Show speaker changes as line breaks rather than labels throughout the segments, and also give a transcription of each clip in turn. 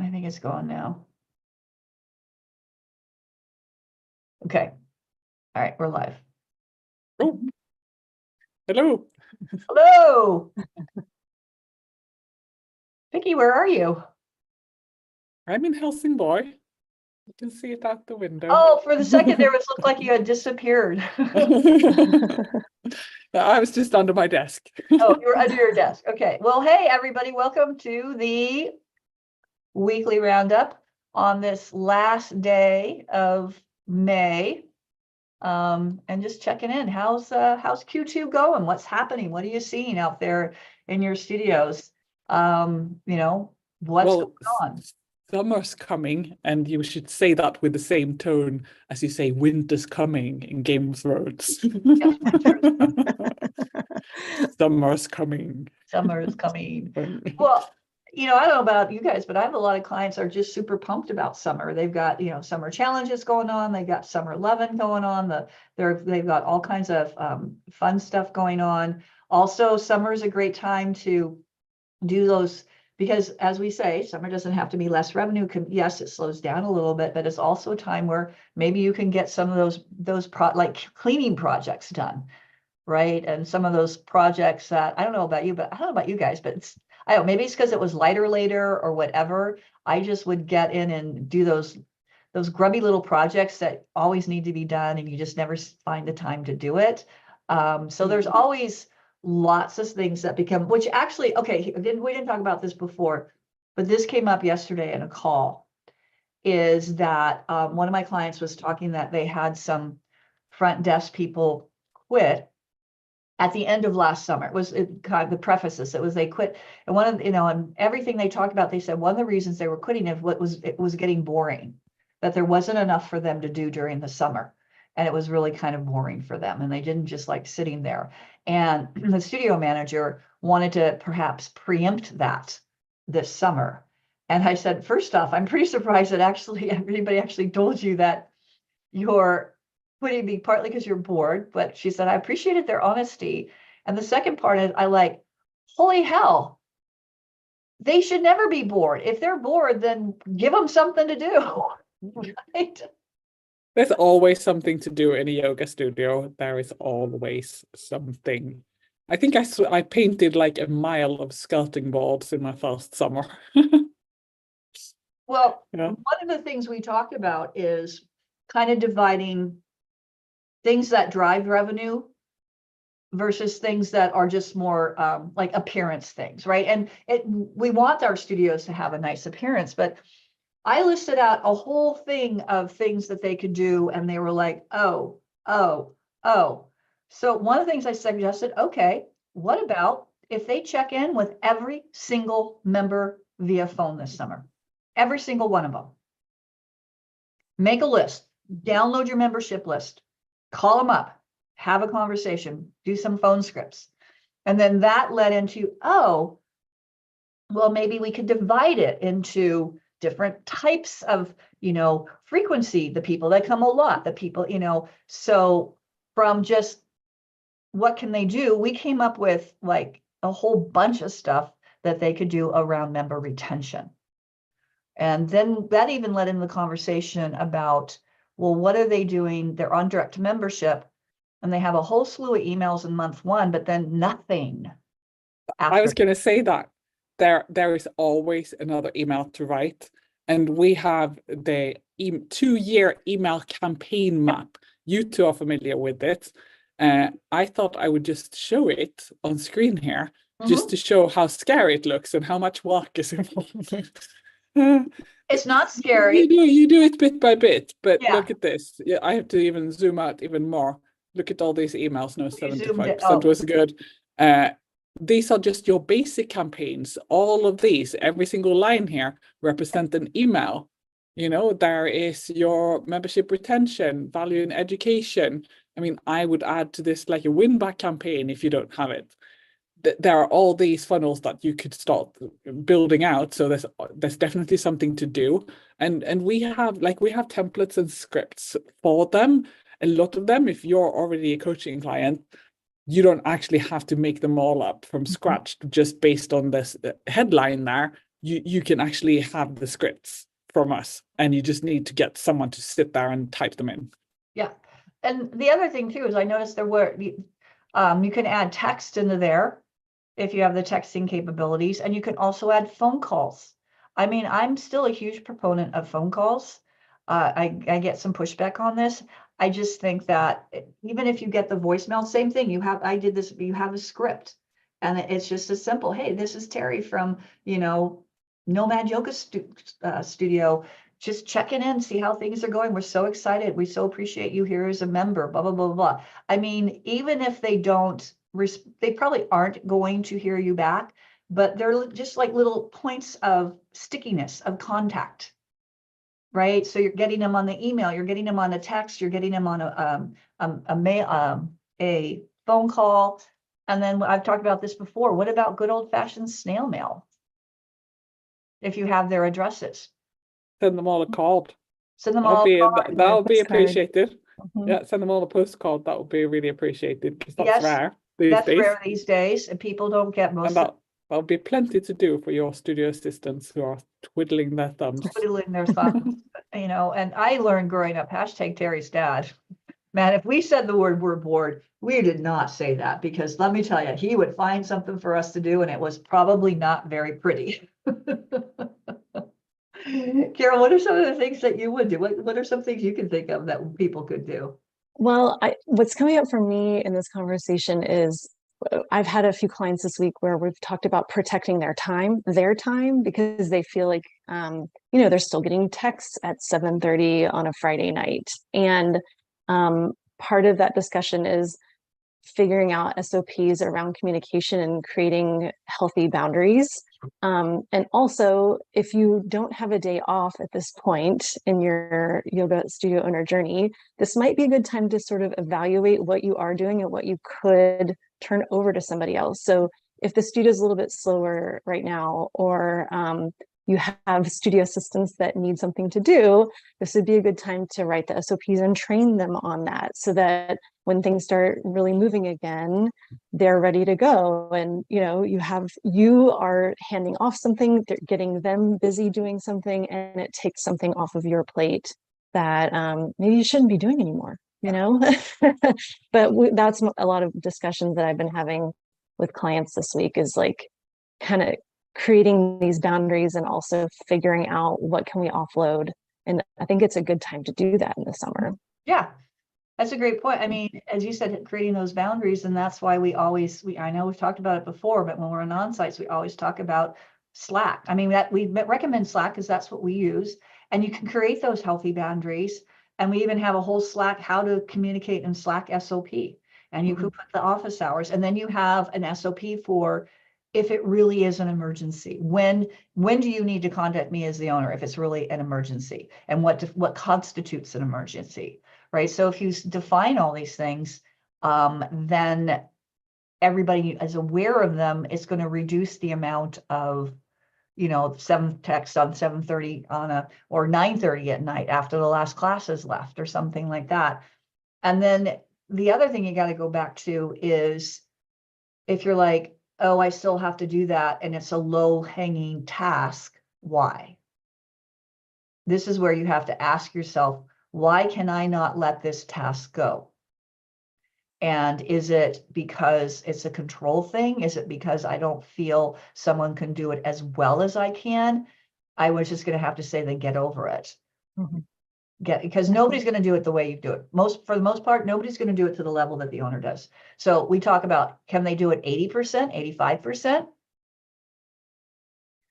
I think it's going now. Okay. All right, we're live.
Oh, hello.
Hello. Vicky, where are you?
I'm in Helsingborg. You can see it out the window.
Oh, for the second there was looked like you had disappeared.
I was just under my desk.
Oh, you were under your desk. Okay. Well, hey, everybody. Welcome to the Weekly Roundup on this last day of May. And just checking in. How's Q2 going? What's happening? What are you seeing out there in your studios? What's going on?
Summer's coming, and you should say that with the same tone as you say winter's coming in Game of Thrones.
Yes,
Summer's coming.
Summer is coming. Well, I don't know about you guys, but I have a lot of clients are just super pumped about summer. They've got, summer challenges going on. They got summer loving going on. They've got all kinds of fun stuff going on. Also, summer is a great time to do those because, as we say, summer doesn't have to be less revenue. Yes, it slows down a little bit, but it's also a time where maybe you can get some of those like cleaning projects done, right? And some of those projects that I don't know about you, but I don't know about you guys, but I don't know, maybe it's because it was lighter later or whatever. I just would get in and do those grubby little projects that always need to be done and you just never find the time to do it. So there's always lots of things that become, which actually, okay, we didn't talk about this before, but this came up yesterday in a call, is that one of my clients was talking that they had some front desk people quit at the end of last summer. It was kind of the prefaces. It was they quit, and one of and everything they talked about, they said one of the reasons they were quitting it was getting boring, that there wasn't enough for them to do during the summer, and it was really kind of boring for them, and they didn't just like sitting there. And the studio manager wanted to perhaps preempt that this summer. And I said, first off, I'm pretty surprised that actually everybody actually told you that you're quitting me partly because you're bored, but she said, I appreciated their honesty. And the second part is holy hell, they should never be bored. If they're bored, then give them something to do. Right?
There's always something to do in a yoga studio. There is always something. I think I painted like a mile of skirting boards in my first summer.
Well, one of the things we talked about is kind of dividing things that drive revenue versus things that are just more like appearance things, right? And we want our studios to have a nice appearance, but I listed out a whole thing of things that they could do, and they were like, oh. So one of the things I suggested, okay, what about if they check in with every single member via phone this summer? Every single one of them. Make a list, download your membership list, call them up, have a conversation, do some phone scripts. And then that led into, oh, well, maybe we could divide it into different types of, frequency, the people that come a lot, the people, so from just what can they do, we came up with like a whole bunch of stuff that they could do around member retention. And then that even led into the conversation about, well, what are they doing? They're on direct membership and they have a whole slew of emails in month one, but then nothing.
I was going to say that there is always another email to write. And we have the 2-year email campaign map. You two are familiar with it. I thought I would just show it on screen here, just to show how scary it looks and how much work is involved.
It's not scary.
You do it bit by bit, but look at this. Yeah, I have to even zoom out even more. Look at all these emails. No, 75% was good. These are just your basic campaigns. All of these, every single line here represent an email. There is your membership retention, value in education. I mean, I would add to this like a win back campaign if you don't have it. There are all these funnels that you could start building out. So there's definitely something to do. And we have templates and scripts for them. A lot of them, if you're already a coaching client, you don't actually have to make them all up from scratch just based on this headline there. you can actually have the scripts from us, and you just need to get someone to sit there and type them in.
Yeah. And the other thing too is I noticed there were you can add text into there if you have the texting capabilities, and you can also add phone calls. I mean, I'm still a huge proponent of phone calls. I get some pushback on this. I just think that even if you get the voicemail, same thing. You have a script, and it's just as simple. Hey, this is Terry from, Nomad Yoga Studio. Just checking in, see how things are going. We're so excited. We so appreciate you here as a member, blah, blah, blah, blah. I mean, even if they don't, they probably aren't going to hear you back, but they're just like little points of stickiness, of contact, right? So you're getting them on the email, you're getting them on a text, you're getting them on a mail, a phone call. And then I've talked about this before. What about good old fashioned snail mail? If you have their addresses.
Send them all a card.
Send them all a card.
That'll be appreciated.
Mhm.
Yeah, send them all a postcard. That would be really appreciated, because that's
Yes,
rare these
That's
days.
rare these days, and people don't get most
And
of
that'll be plenty to do for your studio assistants who are twiddling their thumbs.
twiddling their thumbs, and I learned growing up, hashtag Terry's dad. Man, if we said the word "we're bored," we did not say that, because let me tell you, he would find something for us to do, and it was probably not very pretty. Carol, what are some of the things that you would do? What are some things you can think of that people could do?
Well, what's coming up for me in this conversation is I've had a few clients this week where we've talked about protecting their time, because they feel like, they're still getting texts at 7:30 on a Friday night. And part of that discussion is figuring out SOPs around communication and creating healthy boundaries. And also, if you don't have a day off at this point in your yoga studio owner journey, this might be a good time to sort of evaluate what you are doing and what you could turn over to somebody else. So if the studio is a little bit slower right now, or you have studio assistants that need something to do, this would be a good time to write the SOPs and train them on that, so that when things start really moving again, they're ready to go. And you are handing off something, they're getting them busy doing something, and it takes something off of your plate that maybe you shouldn't be doing anymore. But that's a lot of discussions that I've been having with clients this week, is like kind of creating these boundaries and also figuring out what can we offload. And I think it's a good time to do that in the summer.
Yeah, that's a great point. I mean, as you said, creating those boundaries, and that's why I know we've talked about it before, but when we're on on-sites, we always talk about Slack. I mean, that we recommend Slack because that's what we use, and you can create those healthy boundaries. And we even have a whole Slack, how to communicate in Slack SOP, and you could put the office hours, and then you have an SOP for if it really is an emergency. When do you need to contact me as the owner if it's really an emergency, and what constitutes an emergency, right? So if you define all these things, then everybody is aware of them. It's going to reduce the amount of 7 texts on 7:30 or 9:30 at night after the last class is left or something like that. And then the other thing you got to go back to is, if you're like, oh, I still have to do that, and it's a low-hanging task, why? This is where you have to ask yourself, why can I not let this task go? And is it because it's a control thing? Is it because I don't feel someone can do it as well as I can? I was just going to have to say, then get over it.
Mm-hmm.
Because nobody's going to do it the way you do it. For the most part, nobody's going to do it to the level that the owner does. So we talk about, can they do it 80%, 85%?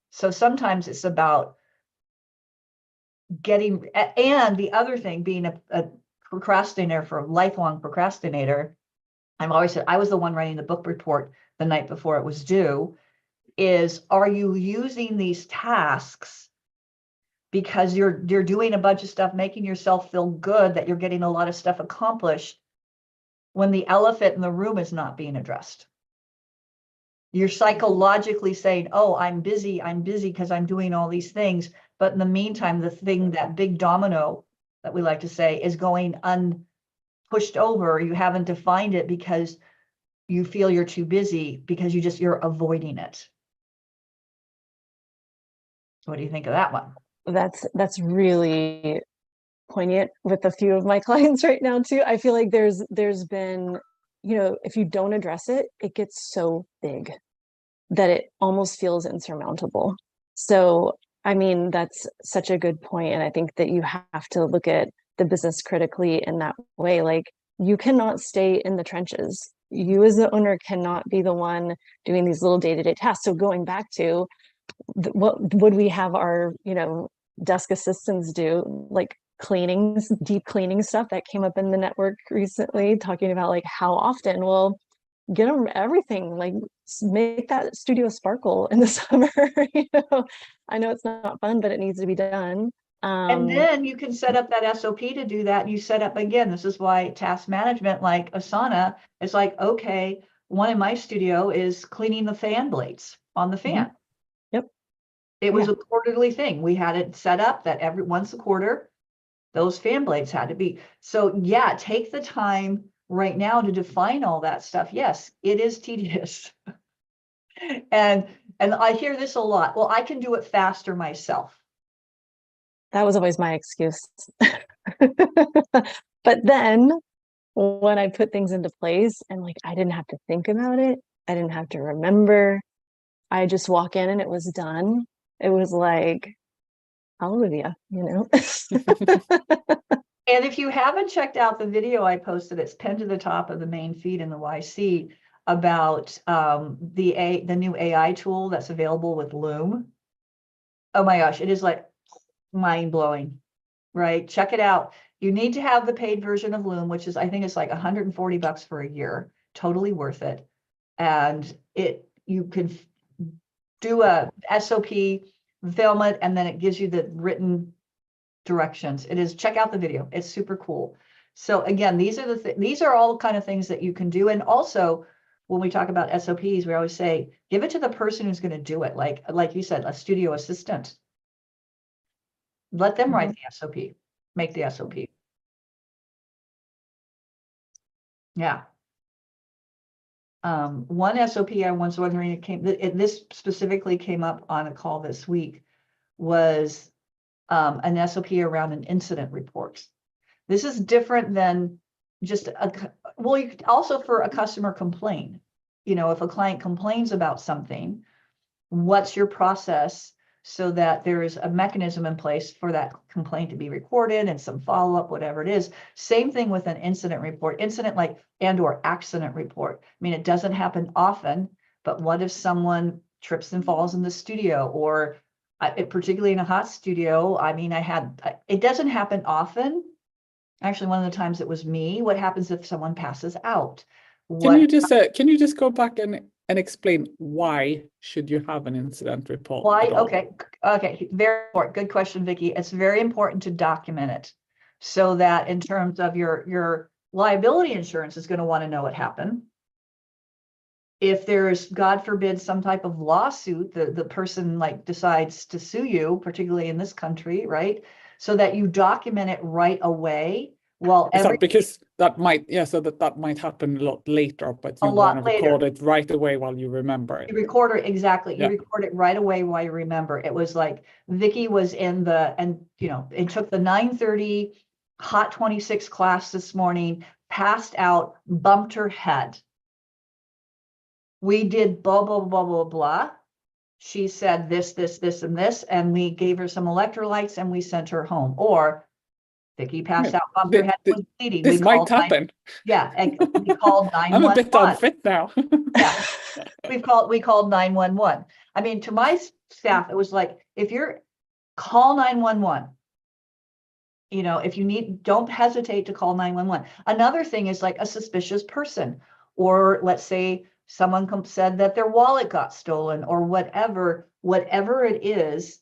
So sometimes it's about getting, and the other thing, being a procrastinator, for a lifelong procrastinator, I've always said, I was the one writing the book report the night before it was due, is, are you using these tasks because you're doing a bunch of stuff, making yourself feel good that you're getting a lot of stuff accomplished, when the elephant in the room is not being addressed? You're psychologically saying, oh, I'm busy because I'm doing all these things. But in the meantime, that big domino that we like to say is going unpushed over. You haven't defined it because you feel you're too busy, because you're avoiding it. What do you think of that one?
That's really poignant with a few of my clients right now too. I feel like there's been, if you don't address it, it gets so big that it almost feels insurmountable. So, I mean, that's such a good point. And I think that you have to look at the business critically in that way. Like, you cannot stay in the trenches. You as the owner cannot be the one doing these little day-to-day tasks. So going back to what would we have our, desk assistants do, like cleanings, deep cleaning stuff that came up in the network recently, talking about like how often. Well, get them everything, like make that studio sparkle in the summer. I know it's not fun, but it needs to be done.
And then you can set up that SOP to do that. You set up, again, this is why task management like Asana is like, okay, one in my studio is cleaning the fan blades on the fan.
Yep.
It was a quarterly thing. We had it set up that once a quarter, those fan blades had to be. So yeah, take the time right now to define all that stuff. Yes, it is tedious. And I hear this a lot. Well, I can do it faster myself.
That was always my excuse. But then when I put things into place and like I didn't have to think about it, I didn't have to remember. I just walk in and it was done. It was like, hallelujah, And
if you haven't checked out the video I posted, it's pinned to the top of the main feed in the YC about the new AI tool that's available with Loom. Oh my gosh, it is like mind-blowing, right? Check it out. You need to have the paid version of Loom, which is, I think it's like $140 for a year, totally worth it. And you can do a SOP, film it, and then it gives you the written directions. Check out the video. It's super cool. So again, these are all kind of things that you can do. And also, when we talk about SOPs, we always say, give it to the person who's going to do it. Like you said, a studio assistant. Let them write the SOP, make the SOP. Yeah. One SOP I was wondering, this specifically came up on a call this week, was an SOP around an incident report. This is different than just you could also for a customer complaint. If a client complains about something, what's your process so that there is a mechanism in place for that complaint to be recorded and some follow-up, whatever it is. Same thing with an incident report, and/or accident report. I mean, it doesn't happen often, but what if someone trips and falls in the studio, or particularly in a hot studio? I mean, it doesn't happen often. Actually, one of the times it was me. What happens if someone passes out?
Can you just go back and explain why should you have an incident report?
Why? Okay. Very important. Good question, Vicki. It's very important to document it so that in terms of your liability insurance is going to want to know what happened. If there's, God forbid, some type of lawsuit, the person decides to sue you, particularly in this country, right? So that you document it right away. Well,
because that might happen a lot later, but you want to record it right away while you remember it.
You record it, exactly. You record it right away while you remember. It was like Vicki was it took the 9:30 hot 26 class this morning, passed out, bumped her head. We did blah, blah, blah, blah, blah. She said this, and this, and we gave her some electrolytes and we sent her home. Or Vicki passed out, bumped her head, was bleeding.
This might happen.
And we called 911.
I'm a bit unfit now.
Yeah, we called 911. I mean, to my staff, it was like, if you're call 911. If you need, don't hesitate to call 911. Another thing is like a suspicious person, or let's say someone said that their wallet got stolen, or whatever it is.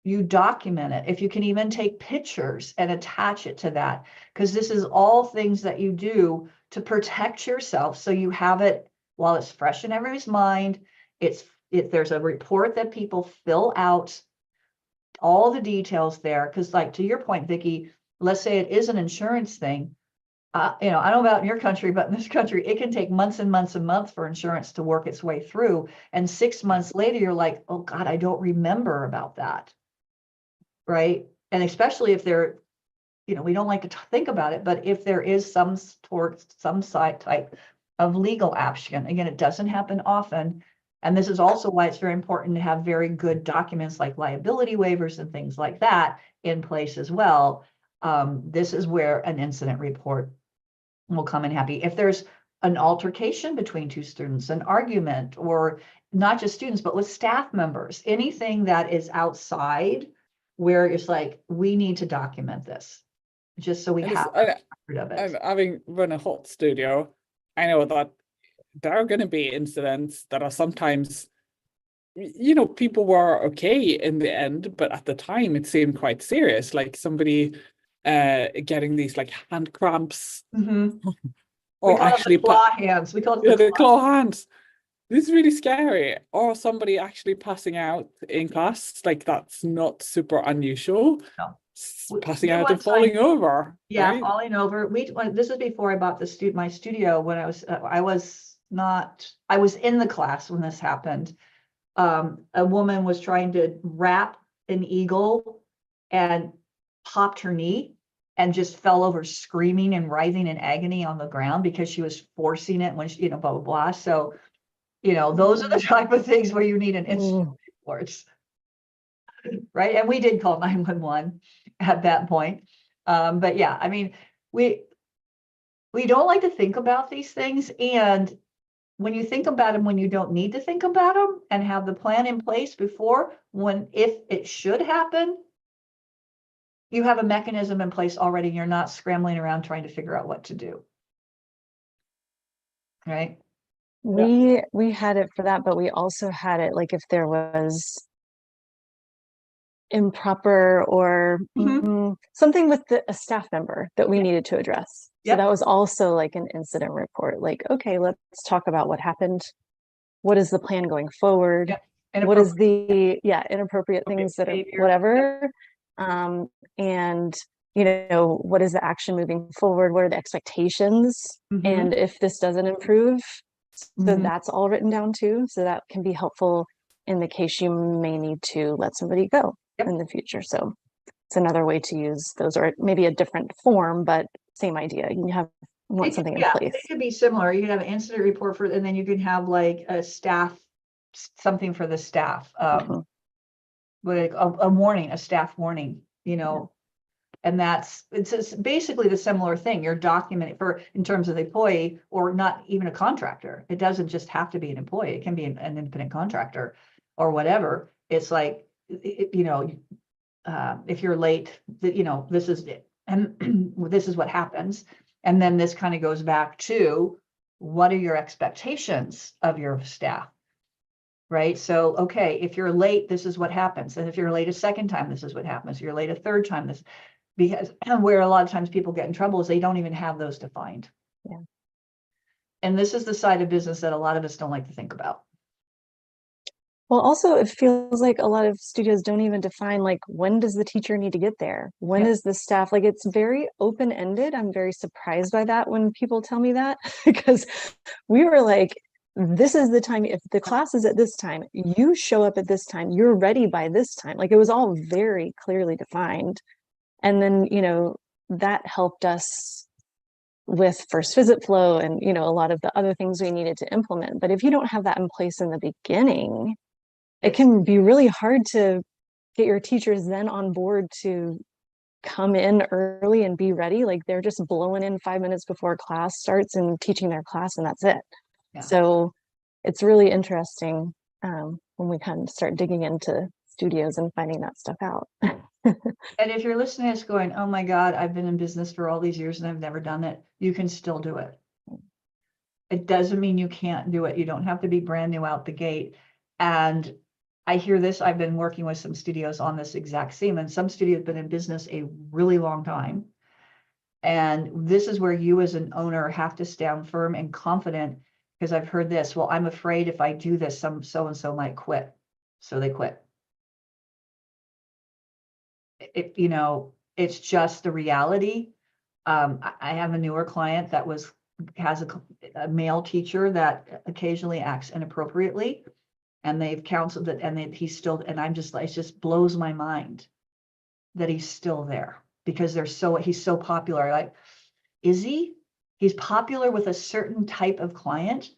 You document it. If you can even take pictures and attach it to that, because this is all things that you do to protect yourself. So you have it while it's fresh in everybody's mind. There's a report that people fill out, all the details there. Because to your point, Vicki, let's say it is an insurance thing. I don't know about in your country, but in this country, it can take months and months and months for insurance to work its way through. And 6 months later, you're like, oh God, I don't remember about that. right? And especially if they're, we don't like to think about it, but if there is some side type of legal action, again, it doesn't happen often. And this is also why it's very important to have very good documents like liability waivers and things like that in place as well. This is where an incident report will come in happy. If there's an altercation between two students, an argument, or not just students, but with staff members, anything that is outside where it's like, we need to document this, just so we have a record of it.
And having run a hot studio, I know that there are going to be incidents that are sometimes, people were okay in the end, but at the time it seemed quite serious, like somebody getting these like hand cramps. Or actually
claw hands. We call it
the claw hands. This is really scary. Or somebody actually passing out in class, like that's not super unusual.
No.
Passing out and falling over.
Yeah,
right?
Falling over. This was before I bought my studio. When I was in the class when this happened. A woman was trying to wrap an eagle and popped her knee and just fell over screaming and writhing in agony on the ground because she was forcing it when she, blah, blah, blah. So, those are the type of things where you need an incident report. Right. And we did call 911 at that point. But yeah, I mean, we don't like to think about these things. And when you think about them, when you don't need to think about them and have the plan in place before, if it should happen, you have a mechanism in place already. You're not scrambling around trying to figure out what to do. Right.
We had it for that, but we also had it like if there was improper or something with a staff member that we needed to address. So that was also like an incident report. Like, okay, let's talk about what happened. What is the plan going forward? What is the inappropriate things that are whatever? And what is the action moving forward? What are the expectations? And if this doesn't improve, so that's all written down too. So that can be helpful in the case you may need to let somebody go in the future. So it's another way to use those, or maybe a different form, but same idea. You want something in place.
It could be similar. You can have an incident report and then you can have like something for the staff. A warning, a staff warning, and it's basically the similar thing. You're documenting in terms of the employee, or not even a contractor. It doesn't just have to be an employee. It can be an independent contractor or whatever. It's like, if you're late, this is it. And this is what happens. And then this kind of goes back to, what are your expectations of your staff? Right. So, okay, if you're late, this is what happens. And if you're late a second time, this is what happens. If you're late a third time, because where a lot of times people get in trouble is they don't even have those defined.
Yeah.
And this is the side of business that a lot of us don't like to think about.
Well, also, it feels like a lot of studios don't even define, like, when does the teacher need to get there? When is the staff? Like, it's very open-ended. I'm very surprised by that when people tell me that, because we were like, this is the time. If the class is at this time, you show up at this time, you're ready by this time. Like, it was all very clearly defined. And then, that helped us with first visit flow and, a lot of the other things we needed to implement. But if you don't have that in place in the beginning, it can be really hard to get your teachers then on board to come in early and be ready. Like, they're just blowing in 5 minutes before class starts and teaching their class, and that's it. Yeah. So it's really interesting when we kind of start digging into studios and finding that stuff out.
And if you're listening to this going, oh my God, I've been in business for all these years and I've never done it, you can still do it. It doesn't mean you can't do it. You don't have to be brand new out the gate. And I hear this, I've been working with some studios on this exact same, and some studios have been in business a really long time. And this is where you as an owner have to stand firm and confident, because I've heard this, well, I'm afraid if I do this, some so-and-so might quit. So they quit. It's just the reality. I have a newer client that has a male teacher that occasionally acts inappropriately, and they've counseled it, and he's still, and I'm just like, it just blows my mind that he's still there because he's so popular. Like, is he? He's popular with a certain type of client,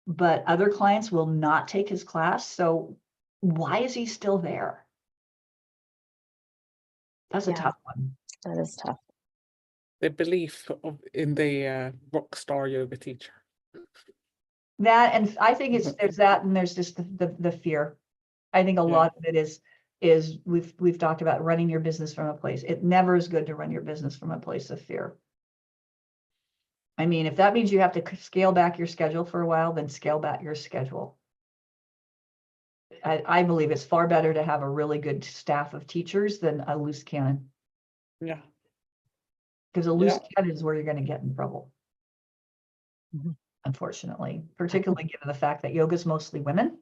but other clients will not take his class. So why is he still there? That's a tough one.
That is tough.
The belief in the rock star yoga teacher.
That, and I think there's that, and there's just the fear. I think a lot of it is we've talked about running your business from a place. It never is good to run your business from a place of fear. I mean, if that means you have to scale back your schedule for a while, then scale back your schedule. I believe it's far better to have a really good staff of teachers than a loose cannon.
Yeah.
Because a loose cannon is where you're going to get in trouble.
Mm-hmm.
Unfortunately, particularly given the fact that yoga is mostly women,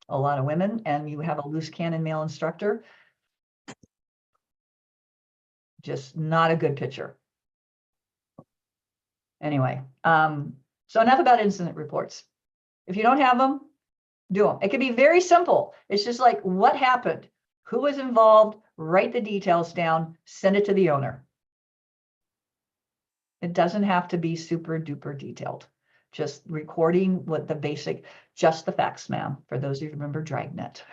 a lot of women, and you have a loose cannon male instructor. Just not a good picture. Anyway, so enough about incident reports. If you don't have them, do them. It can be very simple. It's just like, what happened? Who was involved? Write the details down, send it to the owner. It doesn't have to be super duper detailed. Just recording what the basic, just the facts, ma'am, for those of you who remember Dragnet.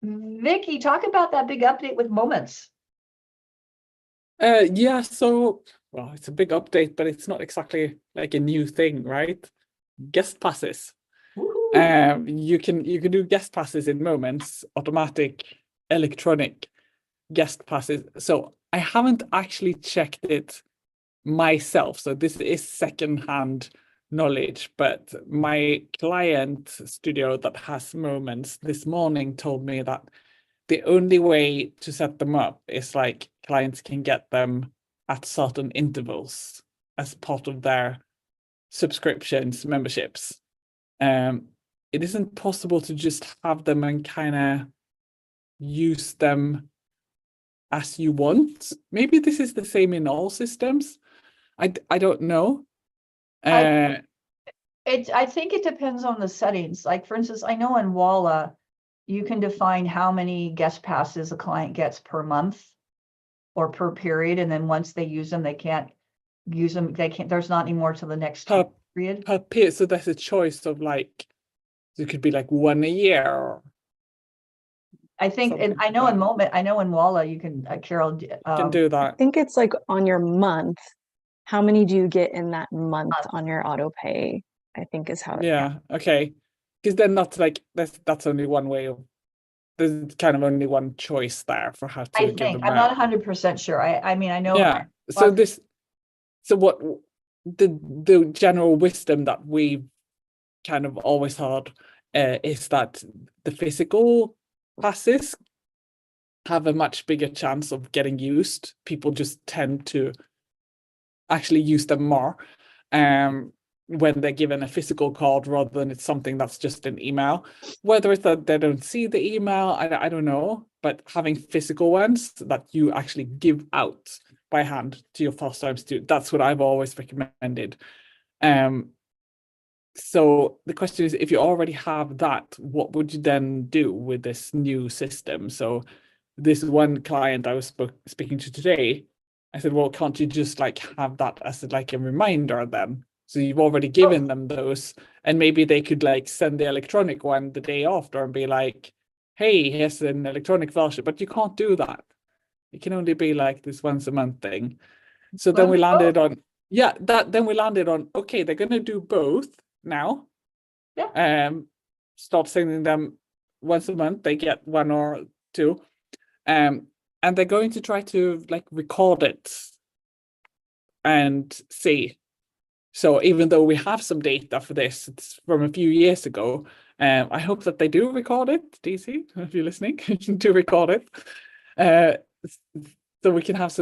Vicky, talk about that big update with Moments.
Yeah, so, well, it's a big update, but it's not exactly like a new thing, right? Guest passes. You can do guest passes in Moments, automatic, electronic guest passes. So I haven't actually checked it myself. So this is secondhand knowledge, but my client studio that has Moments this morning told me that the only way to set them up is like clients can get them at certain intervals as part of their subscriptions, memberships. It isn't possible to just have them and kind of use them as you want. Maybe this is the same in all systems. I don't know.
I think it depends on the settings. Like, for instance, I know in Walla, you can define how many guest passes a client gets per month or per period. And then once they use them, they can't use them. There's not any more to the next period.
Per period. So there's a choice of like, it could be like one a year. Or
I think, and I know in Walla, you can, Carol,
can do that.
I think it's like on your month. How many do you get in that month on your auto pay? I think is how.
Okay. Because then that's like that's only one way of. There's kind of only one choice there for how to give them
I'm not 100% sure. I mean, I know.
Yeah. So what the general wisdom that we've kind of always heard is that the physical passes have a much bigger chance of getting used. People just tend to actually use them more when they're given a physical card rather than it's something that's just an email. Whether it's that they don't see the email, I don't know, but having physical ones that you actually give out by hand to your first-time student, that's what I've always recommended. So the question is, if you already have that, what would you then do with this new system? So this one client I was speaking to today, I said, well, can't you just like have that as like a reminder then? So you've already given them those, and maybe they could like send the electronic one the day after and be like, hey, here's an electronic version, but you can't do that. It can only be like this once a month thing. So then we landed on, okay, they're going to do both now.
Yeah.
Stop sending them once a month. They get one or two. And they're going to try to like record it and see. So even though we have some data for this, it's from a few years ago. I hope that they do record it, DC, if you're listening, to record it. So we can have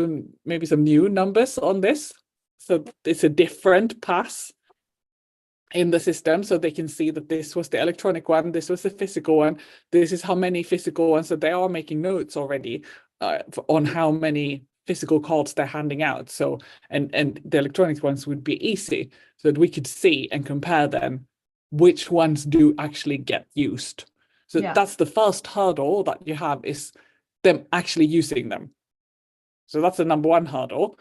maybe some new numbers on this. So it's a different pass in the system, so they can see that this was the electronic one, this was the physical one, this is how many physical ones, that they are making notes already on how many physical cards they're handing out. So and the electronic ones would be easy, so that we could see and compare them which ones do actually get used. So that's the first hurdle that you have, is them actually using them. So that's the number one hurdle.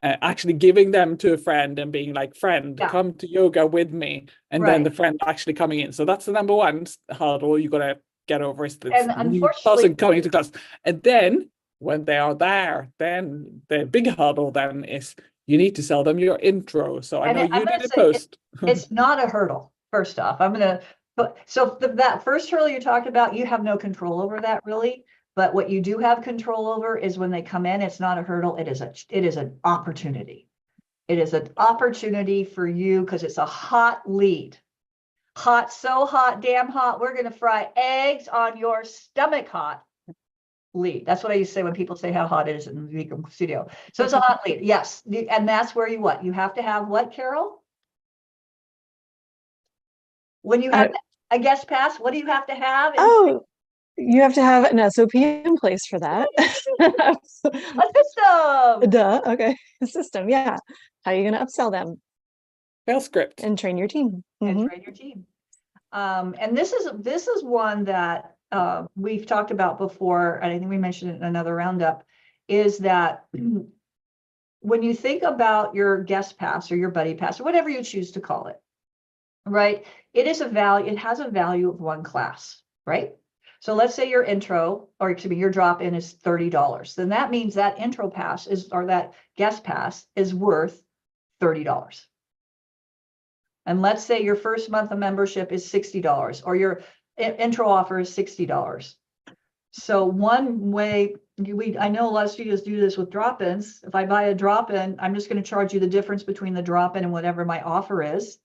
Actually giving them to a friend and being like, friend, come to yoga with me. And then the friend actually coming in. So that's the number one hurdle you got to get over, is this new person coming to class. And then when they are there, then the big hurdle then is you need to sell them your intro. So I know you did a post.
It's not a hurdle, first off. So that first hurdle you talked about, you have no control over that really. But what you do have control over is when they come in, it's not a hurdle. It is an opportunity. It is an opportunity for you because it's a hot lead. Hot, so hot, damn hot. We're going to fry eggs on your stomach hot lead. That's what I used to say when people say how hot it is in the Weekly studio. So it's a hot lead. Yes. And that's where you have to have what, Carol? When you have a guest pass, what do you have to have?
You have to have an SOP in place for that.
A system.
Duh. Okay. A system. Yeah. How are you going to upsell them?
Sales script.
And train your team.
And train your team. And this is one that we've talked about before, and I think we mentioned it in another roundup, is that when you think about your guest pass or your buddy pass or whatever you choose to call it, right? It has a value of one class, right? So let's say your intro, or excuse me, your drop-in is $30. Then that means that intro pass or that guest pass is worth $30. And let's say your first month of membership is $60, or your intro offer is $60. So one way, I know a lot of studios do this with drop-ins. If I buy a drop-in, I'm just going to charge you the difference between the drop-in and whatever my offer is.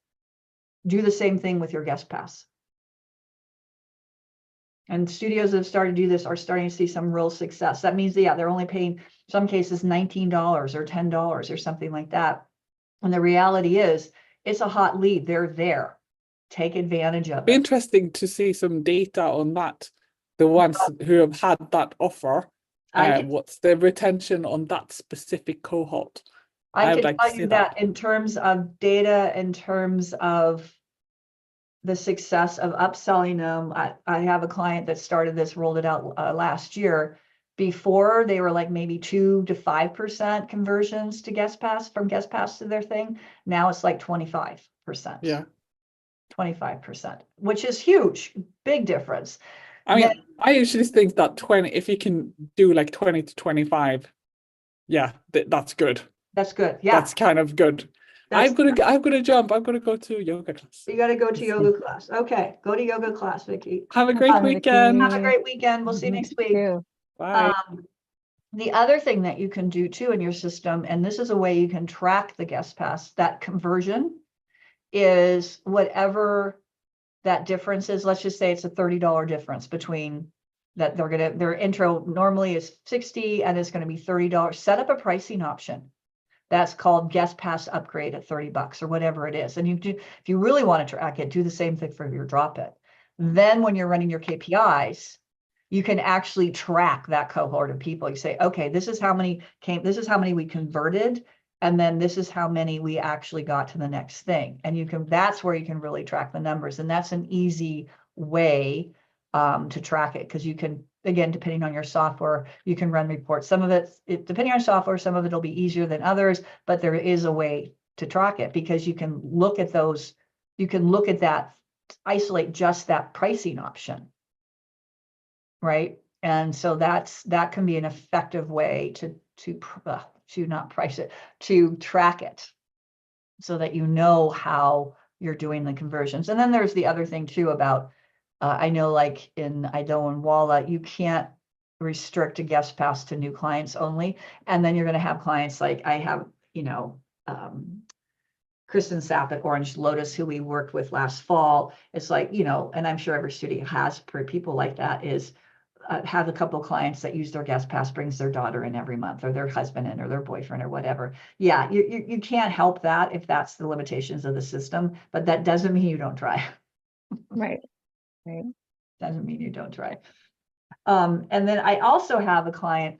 Do the same thing with your guest pass. And studios that have started to do this are starting to see some real success. That means, they're only paying, in some cases, $19 or $10 or something like that. And the reality is, it's a hot lead. They're there. Take advantage of it.
Interesting to see some data on that. The ones who have had that offer, what's the retention on that specific cohort?
I can tell you that in terms of data, in terms of the success of upselling them. I have a client that started this, rolled it out last year. Before, they were like maybe 2 to 5% conversions to guest pass, from guest pass to their thing. Now it's like 25%.
Yeah.
25%, which is huge, big difference.
I mean, I usually think that if you can do like 20 to 25, that's good.
That's good. Yeah.
That's kind of good. I'm gonna jump. I'm gonna go to yoga class.
You gotta go to yoga class. Okay, go to yoga class, Vicki.
Have a great weekend.
Have a great weekend. We'll see you next week.
Bye.
The other thing that you can do too in your system, and this is a way you can track the guest pass, that conversion, is whatever that difference is. Let's just say it's a $30 difference between that their intro normally is $60 and it's going to be $30. Set up a pricing option. That's called guest pass upgrade at $30 or whatever it is. And if you really want to track it, do the same thing for your drop-in. Then when you're running your KPIs, you can actually track that cohort of people. You say, okay, this is how many came, this is how many we converted, and then this is how many we actually got to the next thing. And that's where you can really track the numbers. And that's an easy way to track it, because you can, again, depending on your software, you can run reports. Some of it, depending on software, some of it will be easier than others, but there is a way to track it, because you can look at those, you can look at that, isolate just that pricing option, right? And so that can be an effective way to not price it, to track it, so that you know how you're doing the conversions. And then there's the other thing too about, I know like in Idaho and Walla, you can't restrict a guest pass to new clients only. And then you're going to have clients like I have, Kristen Sapp at Orange Lotus, who we worked with last fall. It's like, and I'm sure every studio has people like that, is have a couple of clients that use their guest pass, brings their daughter in every month, or their husband in, or their boyfriend, or whatever. Yeah, you can't help that if that's the limitations of the system, but that doesn't mean you don't try.
Right.
Doesn't mean you don't try. And then I also have a client,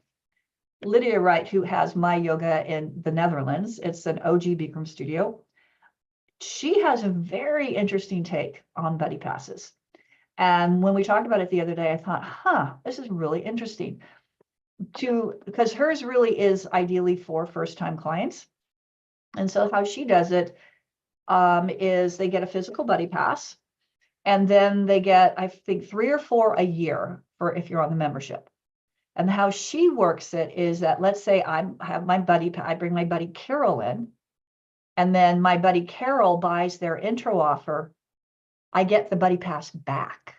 Lydia Wright, who has my yoga in the Netherlands. It's an OG Bikram studio. she has a very interesting take on buddy passes. And when we talked about it the other day, I thought, this is really interesting because hers really is ideally for first-time clients. And so how she does it is they get a physical buddy pass, and then they get, I think, 3 or 4 a year for if you're on the membership. And how she works it is that, let's say I have my buddy, I bring my buddy Carol in, and then my buddy Carol buys their intro offer, I get the buddy pass back.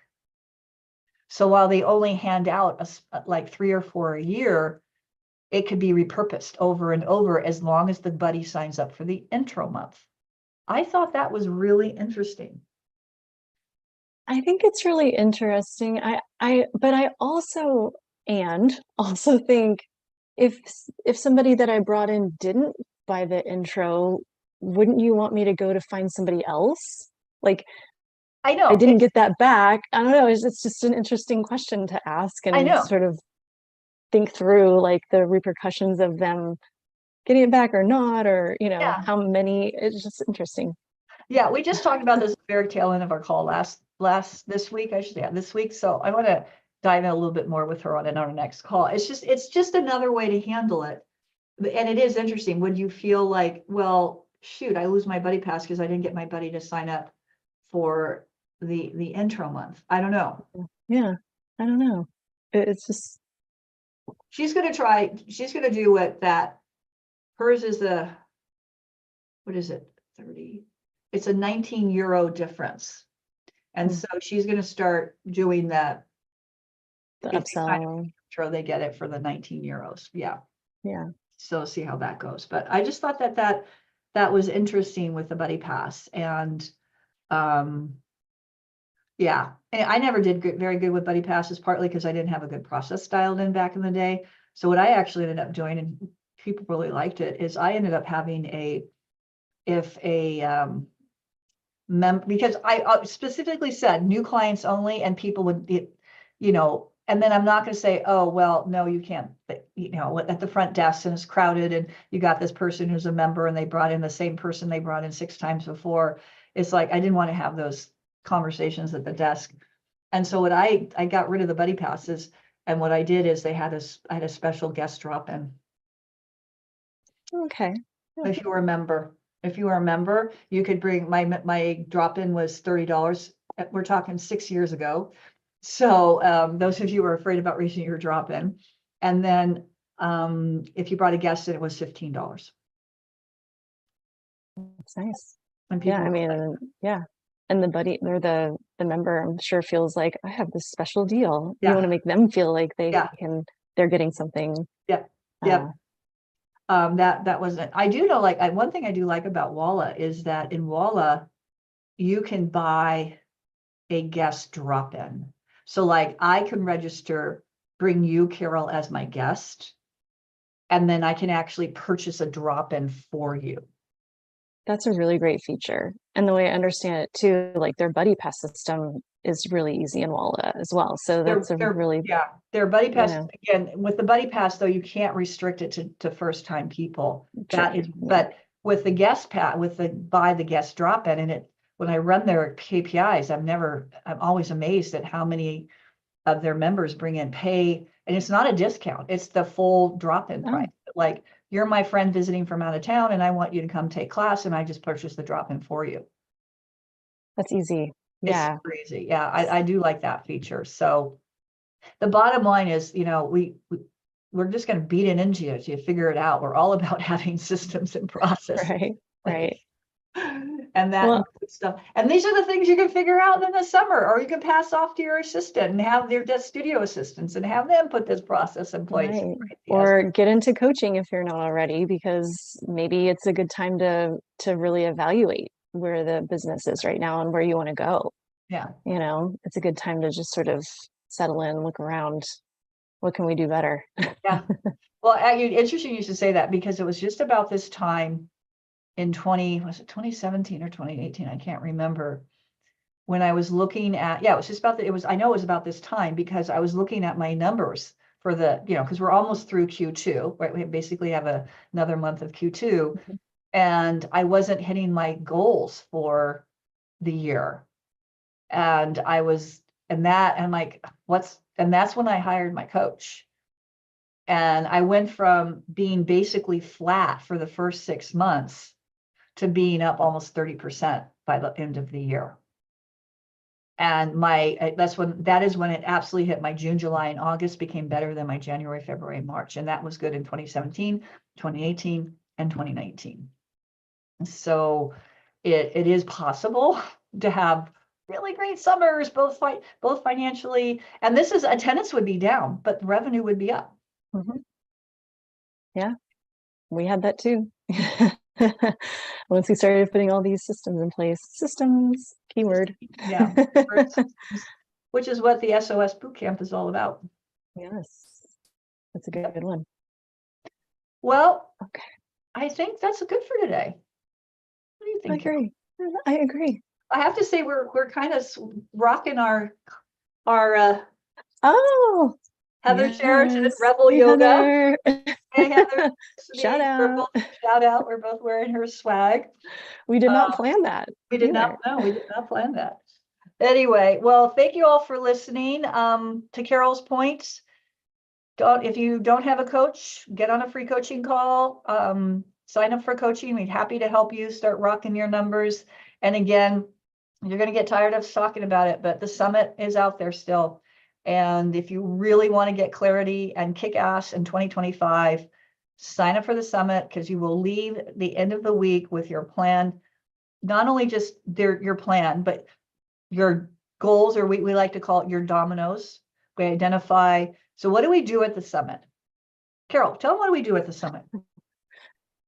So while they only hand out like 3 or 4 a year, it could be repurposed over and over as long as the buddy signs up for the intro month. I thought that was really interesting.
I think it's really interesting. But I also think if somebody that I brought in didn't buy the intro, wouldn't you want me to go to find somebody else? Like,
I know
I didn't get that back. I don't know. It's just an interesting question to ask and sort of think through like the repercussions of them getting it back or not, or how many. It's just interesting.
Yeah, we just talked about this very tail end of our call this week, I should say, this week. So I want to dive in a little bit more with her on our next call. It's just another way to handle it. And it is interesting. Would you feel like, well, shoot, I lose my buddy pass because I didn't get my buddy to sign up for the intro month? I don't know.
Yeah, I don't know. It's just,
she's going to do hers is what is it? 30. It's a 19 euro difference. And so she's going to start doing that.
The upsell.
Sure, they get it for the 19 euros. Yeah.
Yeah.
So see how that goes. But I just thought that was interesting with the buddy pass. And yeah, and I never did very good with buddy passes, partly because I didn't have a good process dialed in back in the day. So what I actually ended up doing, and people really liked it, is I ended up having because I specifically said new clients only, and people would, and then I'm not going to say, oh, well, no, you can't, at the front desk and it's crowded and you got this person who's a member and they brought in the same person they brought in 6 times before. It's like, I didn't want to have those conversations at the desk. And so what I got rid of the buddy passes, and what I did is I had a special guest drop in.
Okay.
If you remember. If you are a member, you could bring my drop-in was $30. We're talking 6 years ago. So those of you who are afraid about raising your drop-in. And then if you brought a guest in, it was $15.
That's nice.
And
yeah, I mean, yeah. And the buddy or the member, I'm sure, feels like I have this special deal. Yeah. You want to make them feel like they're getting something.
Yeah. Yeah. That wasn't, I do know, like, one thing I do like about Walla is that in Walla, you can buy a guest drop-in. So like I can register, bring you, Carol, as my guest, and then I can actually purchase a drop-in for you.
That's a really great feature. And the way I understand it too, like their buddy pass system is really easy in Walla as well. So that's
their buddy pass, again, with the buddy pass though, you can't restrict it to first-time people. But with the guest pass, buy the guest drop-in, and when I run their KPIs, I'm always amazed at how many of their members bring in pay, and it's not a discount, it's the full drop-in price. Like, you're my friend visiting from out of town and I want you to come take class, and I just purchased the drop-in for you.
That's easy. Yeah.
It's crazy. Yeah, I do like that feature. So the bottom line is, we're just going to beat it into you to figure it out. We're all about having systems and process.
Right.
And that stuff. And these are the things you can figure out in the summer, or you can pass off to your assistant and have their studio assistants and have them put this process in place.
Right. Or get into coaching if you're not already, because maybe it's a good time to really evaluate where the business is right now and where you want to go.
Yeah.
It's a good time to just sort of settle in, look around. What can we do better?
Yeah. Well, interesting you should say that, because it was just about this time in 2017 or 2018? I can't remember. When I was looking at, it was just about I know it was about this time, because I was looking at my numbers for the, because we're almost through Q2, right? We basically have another month of Q2. and I wasn't hitting my goals for the year. And I was, and I'm like, and that's when I hired my coach. And I went from being basically flat for the first 6 months to being up almost 30% by the end of the year. And that is when it absolutely hit. My June, July, and August became better than my January, February, and March. And that was good in 2017, 2018, and 2019. So it is possible to have really great summers, both financially, and attendance would be down, but revenue would be up.
Yeah, we had that too. Once we started putting all these systems in place, systems, keyword.
Yeah, which is what the SOS Bootcamp is all about.
Yes, that's a good one.
Well,
okay,
I think that's good for today. What do you think?
I agree.
I have to say we're kind of rocking our Heather
yes,
Sheridan at Rebel Yoga. Hey Heather,
shout out.
Shout out. We're both wearing her swag.
We did not plan that.
We did not plan that. Anyway, well, thank you all for listening. To Carol's point, if you don't have a coach, get on a free coaching call. Sign up for coaching. We'd be happy to help you start rocking your numbers. And again, you're going to get tired of us talking about it, but the summit is out there still. And if you really want to get clarity and kick ass in 2025, sign up for the summit, because you will leave the end of the week with your plan, not only just your plan, but your goals, or we like to call it your dominoes. We identify. So what do we do at the summit? Carol, tell them what do we do at the summit?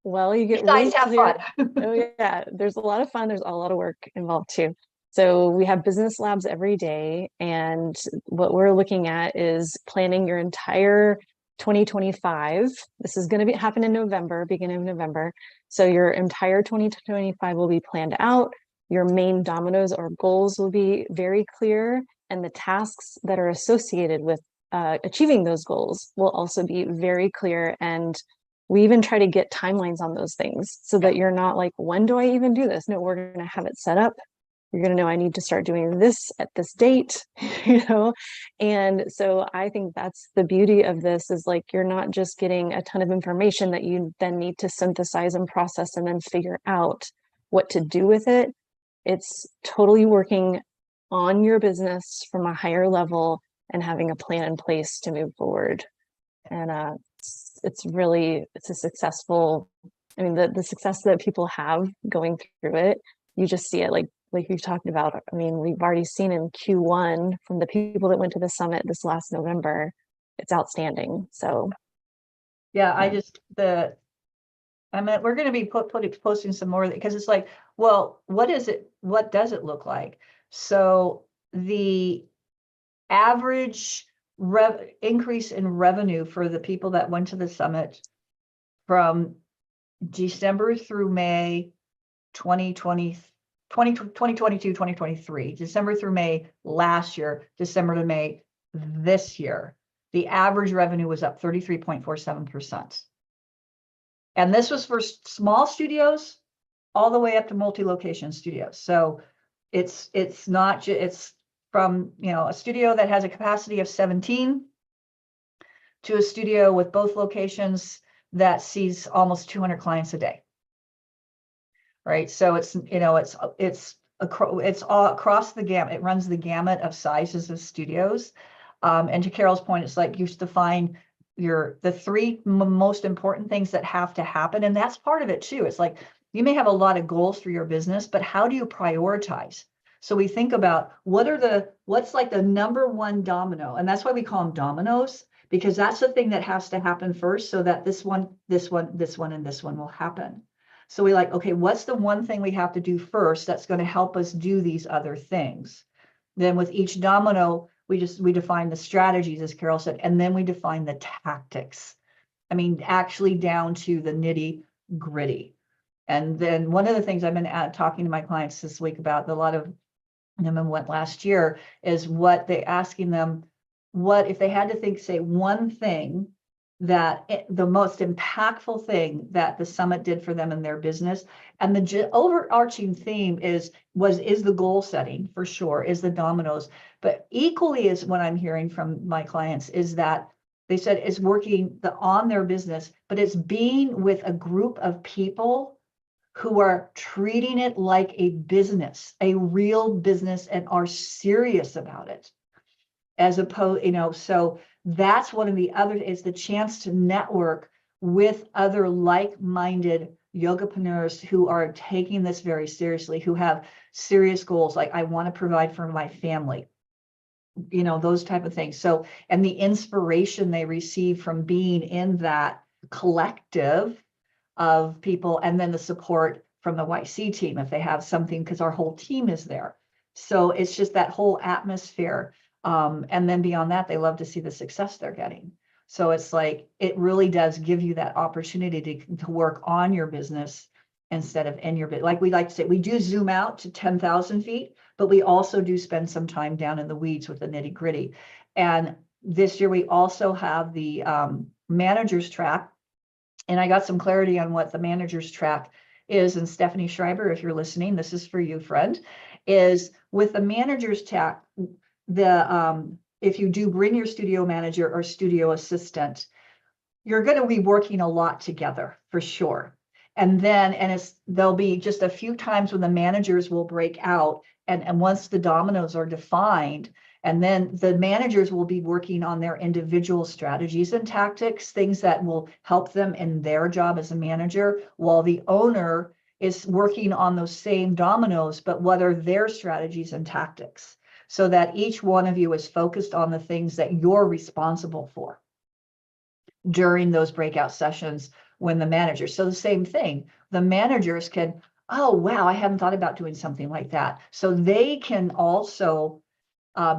Well, you get
really have fun.
Oh yeah, there's a lot of fun. There's a lot of work involved too. So we have business labs every day, and what we're looking at is planning your entire 2025. This is going to happen in November, beginning of November. So your entire 2025 will be planned out. Your main dominoes or goals will be very clear, and the tasks that are associated with achieving those goals will also be very clear. And we even try to get timelines on those things so that you're not like, when do I even do this? No, we're going to have it set up. You're going to know I need to start doing this at this date, And so I think that's the beauty of this, is like, you're not just getting a ton of information that you then need to synthesize and process and then figure out what to do with it. It's totally working on your business from a higher level and having a plan in place to move forward. And it's a successful, I mean, the success that people have going through it, you just see it like we've talked about. I mean, we've already seen in Q1 from the people that went to the summit this last November, it's outstanding. So
yeah, we're going to be posting some more, because it's like, well, what does it look like? So the average increase in revenue for the people that went to the summit from December through May 2022, 2023, December through May last year, December to May this year, the average revenue was up 33.47%. And this was for small studios all the way up to multi-location studios. So it's not just, it's from, a studio that has a capacity of 17 to a studio with both locations that sees almost 200 clients a day. Right. So it's all across the gamut. It runs the gamut of sizes of studios. And to Carol's point, it's like you have to find the three most important things that have to happen. And that's part of it too. It's like, you may have a lot of goals for your business, but how do you prioritize? So we think about what's like the number one domino. And that's why we call them dominoes, because that's the thing that has to happen first, so that this one, and this one will happen. So we like, okay, what's the one thing we have to do first that's going to help us do these other things? Then with each domino, we define the strategies, as Carol said, and then we define the tactics. I mean, actually down to the nitty gritty. And then one of the things I've been talking to my clients this week about, a lot of them went last year, is asking them, what if they had to say one thing that the most impactful thing that the summit did for them in their business, and the overarching theme is the goal setting, for sure, is the dominoes, but equally is what I'm hearing from my clients is that they said it's working on their business, but it's being with a group of people who are treating it like a business, a real business, and are serious about it. As opposed, so that's one of the other, is the chance to network with other like-minded yogapreneurs who are taking this very seriously, who have serious goals, like I want to provide for my family, those type of things. So, and the inspiration they receive from being in that collective of people, and then the support from the YC team if they have something, because our whole team is there. So it's just that whole atmosphere. And then beyond that, they love to see the success they're getting. So it's like, it really does give you that opportunity to work on your business instead of in your business. Like we like to say, we do zoom out to 10,000 feet, but we also do spend some time down in the weeds with the nitty gritty. And this year we also have the managers track. And I got some clarity on what the managers track is. And Stephanie Schreiber, if you're listening, this is for you, friend, is with the managers track, if you do bring your studio manager or studio assistant, you're going to be working a lot together for sure. And then, there'll be just a few times when the managers will break out, and once the dominoes are defined, and then the managers will be working on their individual strategies and tactics, things that will help them in their job as a manager, while the owner is working on those same dominoes, but what are their strategies and tactics, so that each one of you is focused on the things that you're responsible for during those breakout sessions when the managers. So the same thing, the managers can, oh, wow, I hadn't thought about doing something like that. So they can also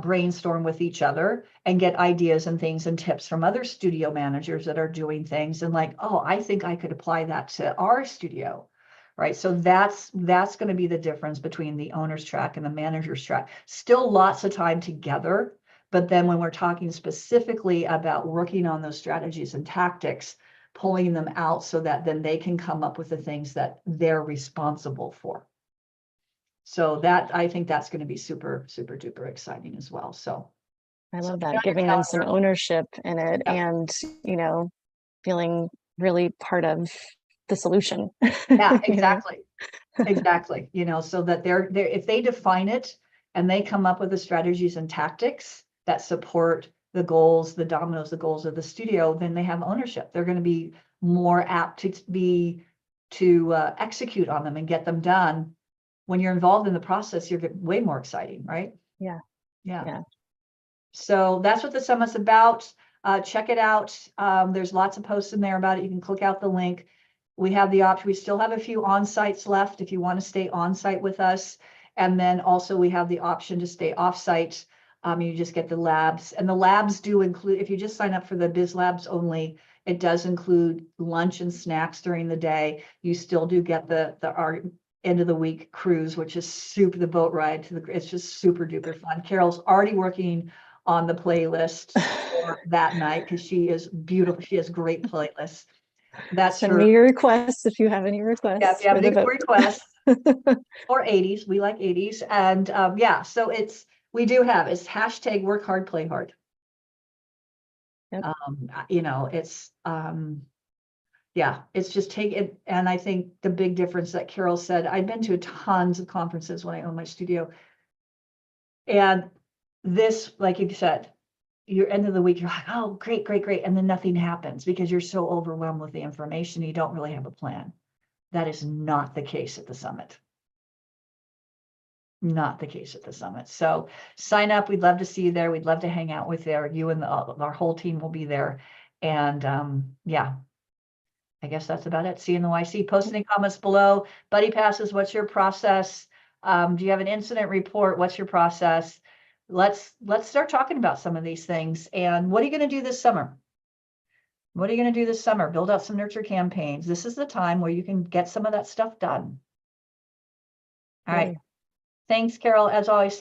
brainstorm with each other and get ideas and things and tips from other studio managers that are doing things, and like, oh, I think I could apply that to our studio. Right. So that's going to be the difference between the owner's track and the manager's track. Still lots of time together. But then when we're talking specifically about working on those strategies and tactics, pulling them out so that then they can come up with the things that they're responsible for. So that, I think that's going to be super, super duper exciting as well. So
I love that, giving them some ownership in it, and, feeling really part of the solution.
Yeah, exactly. Exactly. So that they're if they define it and they come up with the strategies and tactics that support the goals, the dominoes, the goals of the studio, then they have ownership. They're going to be more apt to execute on them and get them done. When you're involved in the process, you're way more exciting, right? Yeah. So that's what the summit's about. Check it out. There's lots of posts in there about it. You can click out the link. We have the option. We still have a few on-sites left if you want to stay on-site with us. And then also we have the option to stay off-site. You just get the labs, and the labs do include, if you just sign up for the Biz Labs only, it does include lunch and snacks during the day. You still do get our end of the week cruise, which is the boat ride it's just super duper fun. Carol's already working on the playlist for that night because she is beautiful. She has great playlists.
Send me your requests if you have any requests.
Yeah, if you have any requests or 80s, we like 80s. And so we do have, it's hashtag work hard, play hard.
Yep.
It's just take it. And I think the big difference that Carol said, I've been to tons of conferences when I own my studio. And this, like you said, your end of the week, you're like, oh, great. And then nothing happens because you're so overwhelmed with the information. You don't really have a plan. That is not the case at the summit. Not the case at the summit. So sign up. We'd love to see you there. We'd love to hang out with there. You and our whole team will be there. And I guess that's about it. See you in the YC. Post any comments below. Buddy passes, what's your process? Do you have an incident report? What's your process? Let's start talking about some of these things. And what are you going to do this summer? What are you going to do this summer? Build out some nurture campaigns. This is the time where you can get some of that stuff done. All right. Thanks, Carol, as always.